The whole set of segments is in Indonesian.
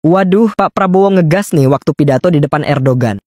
Waduh, Pak Prabowo ngegas nih waktu pidato di depan Erdogan.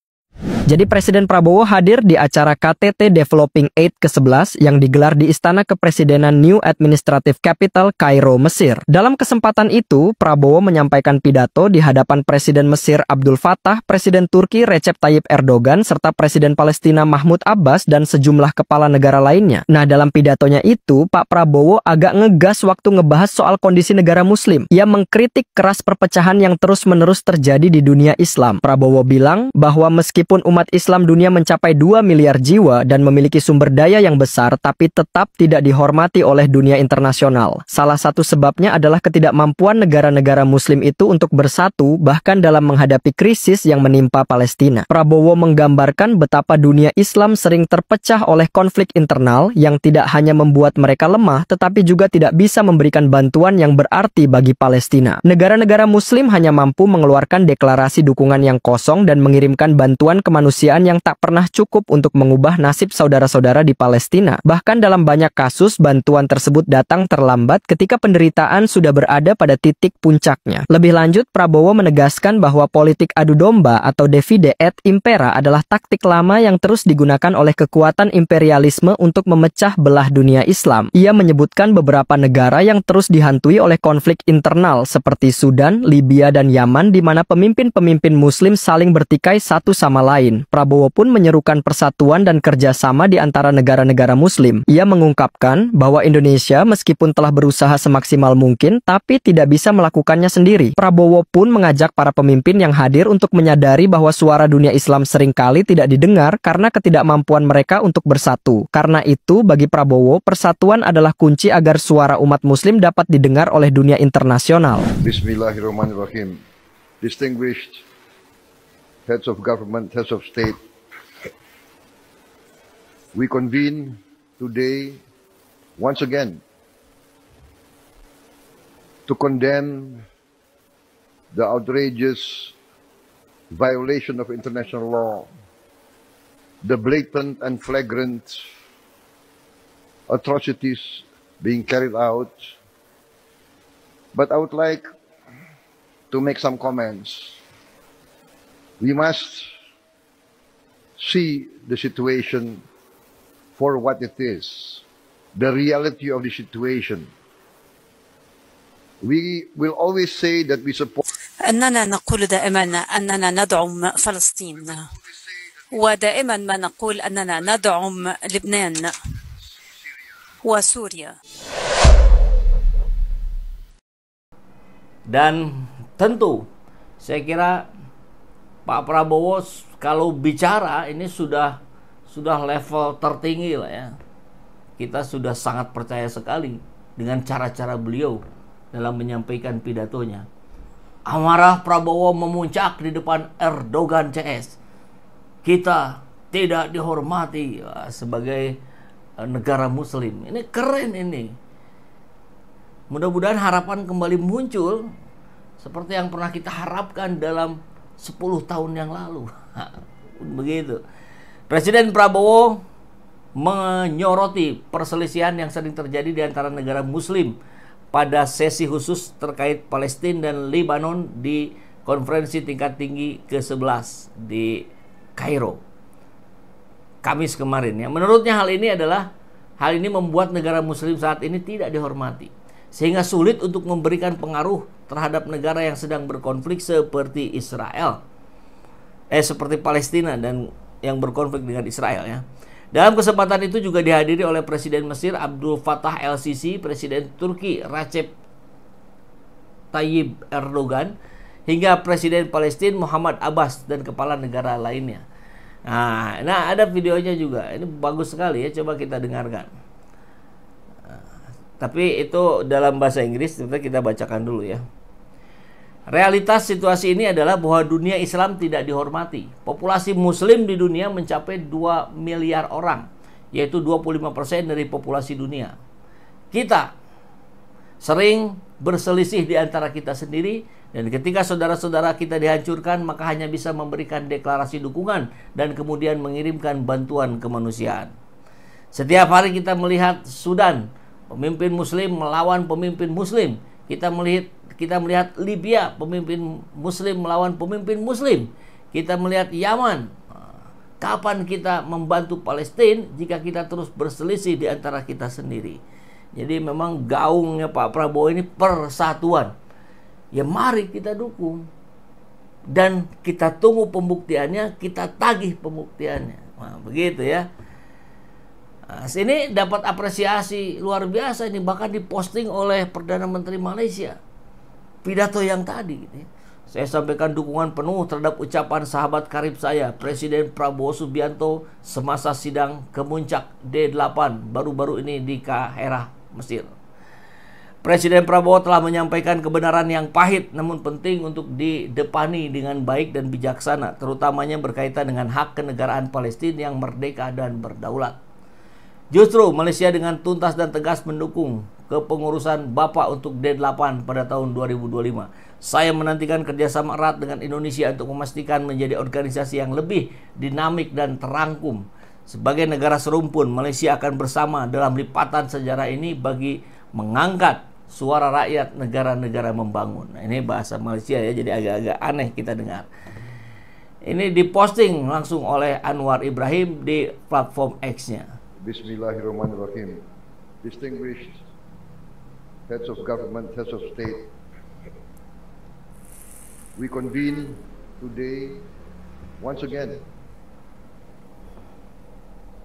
Jadi Presiden Prabowo hadir di acara KTT Developing Aid ke-11 yang digelar di Istana Kepresidenan New Administrative Capital, Kairo, Mesir. Dalam kesempatan itu, Prabowo menyampaikan pidato di hadapan Presiden Mesir Abdul Fattah, Presiden Turki Recep Tayyip Erdogan, serta Presiden Palestina Mahmud Abbas dan sejumlah kepala negara lainnya. Nah, dalam pidatonya itu, Pak Prabowo agak ngegas waktu ngebahas soal kondisi negara Muslim. Ia mengkritik keras perpecahan yang terus-menerus terjadi di dunia Islam. Prabowo bilang bahwa meskipun umat Islam dunia mencapai 2 miliar jiwa dan memiliki sumber daya yang besar, tapi tetap tidak dihormati oleh dunia internasional. Salah satu sebabnya adalah ketidakmampuan negara-negara Muslim itu untuk bersatu, bahkan dalam menghadapi krisis yang menimpa Palestina. Prabowo menggambarkan betapa dunia Islam sering terpecah oleh konflik internal yang tidak hanya membuat mereka lemah, tetapi juga tidak bisa memberikan bantuan yang berarti bagi Palestina. Negara-negara Muslim hanya mampu mengeluarkan deklarasi dukungan yang kosong dan mengirimkan bantuan kemanusiaan yang tak pernah cukup untuk mengubah nasib saudara-saudara di Palestina. Bahkan dalam banyak kasus, bantuan tersebut datang terlambat ketika penderitaan sudah berada pada titik puncaknya. Lebih lanjut, Prabowo menegaskan bahwa politik adu domba atau divide et impera adalah taktik lama yang terus digunakan oleh kekuatan imperialisme untuk memecah belah dunia Islam. Ia menyebutkan beberapa negara yang terus dihantui oleh konflik internal seperti Sudan, Libya, dan Yaman, di mana pemimpin-pemimpin Muslim saling bertikai satu sama lain. Prabowo pun menyerukan persatuan dan kerjasama di antara negara-negara Muslim. Ia mengungkapkan bahwa Indonesia meskipun telah berusaha semaksimal mungkin, tapi tidak bisa melakukannya sendiri. Prabowo pun mengajak para pemimpin yang hadir untuk menyadari bahwa suara dunia Islam seringkali tidak didengar karena ketidakmampuan mereka untuk bersatu. Karena itu, bagi Prabowo, persatuan adalah kunci agar suara umat Muslim dapat didengar oleh dunia internasional. Bismillahirrahmanirrahim. Distinguished heads of government, heads of state, we convene today once again to condemn the outrageous violation of international law, the blatant and flagrant atrocities being carried out. But I would like to make some comments. We must see the situation for what it is, the reality of the situation. We will always say that we support. أننا نقول دائما أننا ندعم فلسطين، ودائما ما نقول أننا ندعم لبنان وسوريا. Dan tentu saya kira Pak Prabowo kalau bicara ini sudah level tertinggi lah ya. Kita sudah sangat percaya sekali dengan cara-cara beliau dalam menyampaikan pidatonya. Amarah Prabowo memuncak di depan Erdogan CS. Kita tidak dihormati sebagai negara Muslim. Ini keren ini. Mudah-mudahan harapan kembali muncul seperti yang pernah kita harapkan dalam 10 tahun yang lalu. Begitu. Presiden Prabowo menyoroti perselisihan yang sering terjadi di antara negara Muslim pada sesi khusus terkait Palestina dan Lebanon di konferensi tingkat tinggi ke-11 di Kairo Kamis kemarin ya. Menurutnya hal ini membuat negara Muslim saat ini tidak dihormati, sehingga sulit untuk memberikan pengaruh terhadap negara yang sedang berkonflik seperti seperti Palestina dan yang berkonflik dengan Israel ya. Dalam kesempatan itu juga dihadiri oleh Presiden Mesir Abdul Fattah El-Sisi, Presiden Turki Recep Tayyip Erdogan, hingga Presiden Palestina Mahmud Abbas dan kepala negara lainnya. Nah, ada videonya juga. Ini bagus sekali ya, coba kita dengarkan. Tapi itu dalam bahasa Inggris, kita bacakan dulu ya. Realitas situasi ini adalah bahwa dunia Islam tidak dihormati. Populasi Muslim di dunia mencapai 2 miliar orang, yaitu 25% dari populasi dunia. Kita sering berselisih di antara kita sendiri, dan ketika saudara-saudara kita dihancurkan, maka hanya bisa memberikan deklarasi dukungan dan kemudian mengirimkan bantuan kemanusiaan. Setiap hari kita melihat Sudan, pemimpin Muslim melawan pemimpin Muslim. Kita Kita melihat Libya, pemimpin Muslim melawan pemimpin Muslim. Kita melihat Yaman. Kapan kita membantu Palestina jika kita terus berselisih di antara kita sendiri? Jadi memang gaungnya Pak Prabowo ini persatuan. Ya mari kita dukung. Dan kita tunggu pembuktiannya, kita tagih pembuktiannya. Nah, begitu ya. Nah, sini dapat apresiasi luar biasa ini, bahkan diposting oleh Perdana Menteri Malaysia. Pidato yang tadi gitu ya. Saya sampaikan dukungan penuh terhadap ucapan sahabat karib saya, Presiden Prabowo Subianto, semasa sidang Kemuncak D8 baru-baru ini di Kairah, Mesir. Presiden Prabowo telah menyampaikan kebenaran yang pahit namun penting untuk didepani dengan baik dan bijaksana, terutamanya berkaitan dengan hak kenegaraan Palestina yang merdeka dan berdaulat. Justru Malaysia dengan tuntas dan tegas mendukung kepengurusan Bapak untuk D8 pada tahun 2025. Saya menantikan kerjasama erat dengan Indonesia untuk memastikan menjadi organisasi yang lebih dinamik dan terangkum. Sebagai negara serumpun, Malaysia akan bersama dalam lipatan sejarah ini bagi mengangkat suara rakyat negara-negara membangun. Nah, ini bahasa Malaysia ya, jadi agak-agak aneh kita dengar. Ini diposting langsung oleh Anwar Ibrahim di platform X-nya. Bismillahirrahmanirrahim. Distinguished heads of government, heads of state, we convene today once again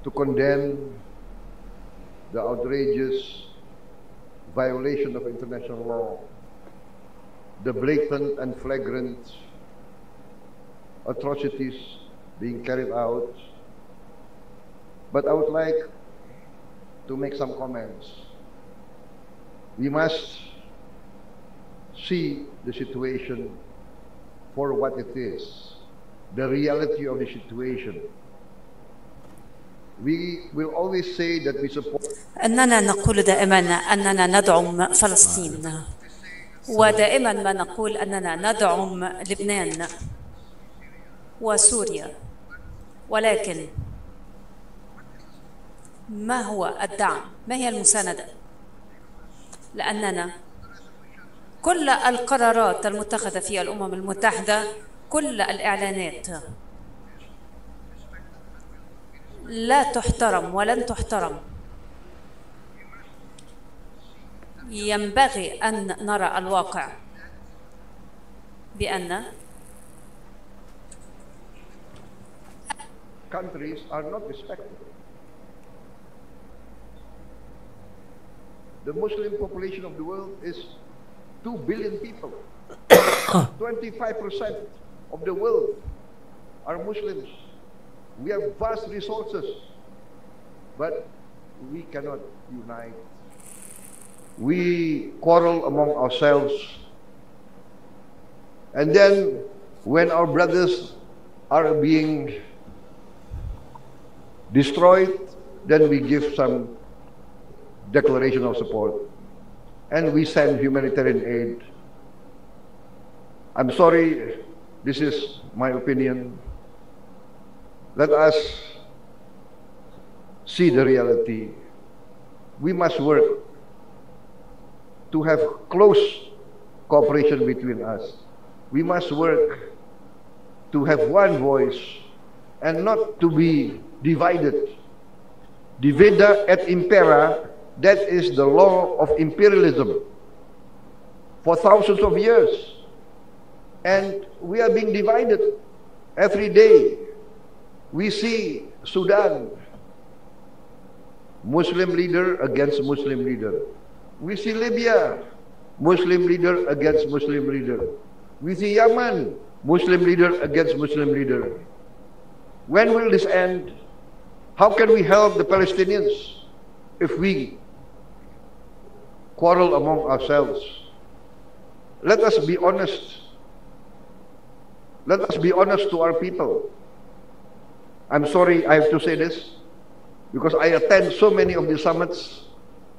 to condemn the outrageous violation of international law, the blatant and flagrant atrocities being carried out. But I would like to make some comments. We must see the situation for what it is, the reality of the situation. We will always say that we support. أننا نقول دائما أننا ندعم فلسطين، ودائما ما نقول أننا ندعم لبنان وسوريا، ولكن ما هو الدعم؟ ما هي المساندة؟ لأننا كل القرارات المتخذة في الأمم المتحدة، كل الإعلانات لا تحترم ولن تحترم. ينبغي أن نرى الواقع بأن countries are not respected. The Muslim population of the world is 2 billion people. 25% of the world are Muslims. We have vast resources, but we cannot unite. We quarrel among ourselves. And then when our brothers are being destroyed, then we give some declaration of support and we send humanitarian aid. I'm sorry, this is my opinion. Let us see the reality. We must work to have close cooperation between us. We must work to have one voice and not to be divided. Divida et impera, that is the law of imperialism for thousands of years. And we are being divided every day. We see Sudan, Muslim leader against Muslim leader. We see Libya, Muslim leader against Muslim leader. We see Yemen, Muslim leader against Muslim leader. When will this end? How can we help the Palestinians if we quarrel among ourselves? Let us be honest. Let us be honest to our people. I'm sorry I have to say this, because I attend so many of the summits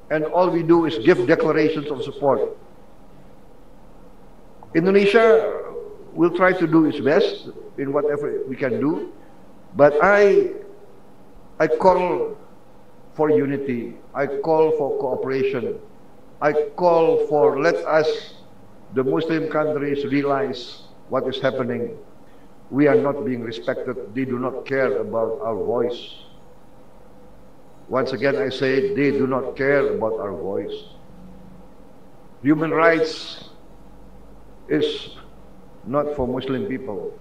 and all we do is give declarations of support. Indonesia will try to do its best in whatever we can do, but I call for unity. I call for cooperation. I call for let us the Muslim countries realize what is happening. We are not being respected. They do not care about our voice. Once again, I say they do not care about our voice. Human rights is not for Muslim people.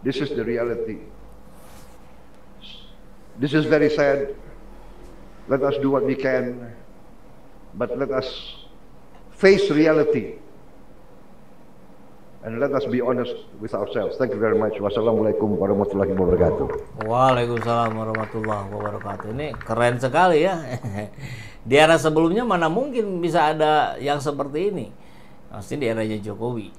This is the reality. This is very sad. Let us do what we can, but let us face reality. And let us be honest with ourselves. Thank you very much. Wassalamualaikum warahmatullahi wabarakatuh. Waalaikumsalam warahmatullahi wabarakatuh. Ini keren sekali ya. Di era sebelumnya mana mungkin bisa ada yang seperti ini. Pasti di eranya Jokowi.